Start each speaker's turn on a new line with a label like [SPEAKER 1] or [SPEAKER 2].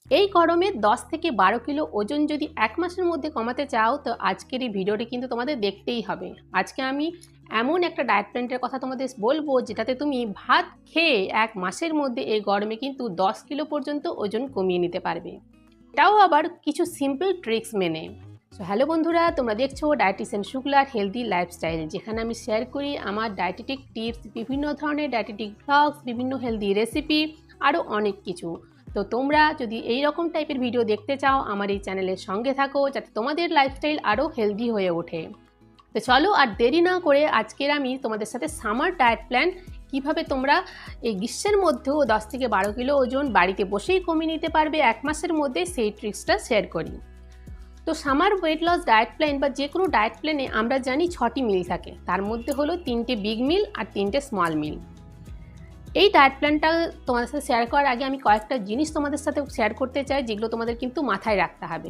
[SPEAKER 1] এই গরমে 10 থেকে 12 কিলো ওজন যদি 1 মাসের মধ্যে কমাতে চাও, তো আজকের এই ভিডিওটি কিন্তু তোমাদের দেখতেই হবে। আজকে আমি এমন একটা ডায়েট প্ল্যানের কথা তোমাদের বলবো, যেটাতে তুমি ভাত খেয়ে 1 মাসের মধ্যে এই গরমে কিন্তু 10 কিলো পর্যন্ত ওজন কমিয়ে নিতে পারবে। এটাও আবার কিছু সিম্পল ট্রিক্স মেনে। সো হ্যালো বন্ধুরা, তোমরা দেখছো ডায়েটিশিয়ান শুক্লার হেলদি লাইফস্টাইল, যেখানে আমি শেয়ার করি আমার ডায়েটেটিক টিপস, বিভিন্ন ধরনের ডায়েটেটিক ভ্লগস, বিভিন্ন হেলদি রেসিপি, আরও অনেক কিছু। তো তোমরা যদি এই রকম টাইপের ভিডিও দেখতে চাও, আমার এই চ্যানেলের সঙ্গে থাকো, যাতে তোমাদের লাইফস্টাইল আরও হেলদি হয়ে ওঠে। তো চলো আর দেরি না করে আজকের আমি তোমাদের সাথে সামার ডায়েট প্ল্যান কিভাবে তোমরা এই গ্রীষ্মের মধ্যেও 10 থেকে 12 কিলো ওজন বাড়িতে বসেই কমিয়ে নিতে পারবে 1 মাসের মধ্যে, সেই ট্রিক্সটা শেয়ার করি। তো summer weight loss diet plan বা যে কোনো ডায়েট প্ল্যানে আমরা জানি 6টি মিল থাকে, তার মধ্যে হলো 3টে বিগ মিল আর 3টে স্মল মিল। এই ডায়েট প্ল্যানটা তোমাদের সাথে শেয়ার করার আগে আমি কয়েকটা জিনিস তোমাদের সাথে শেয়ার করতে চাই, যেগুলো তোমাদের কিন্তু মাথায় রাখতে হবে।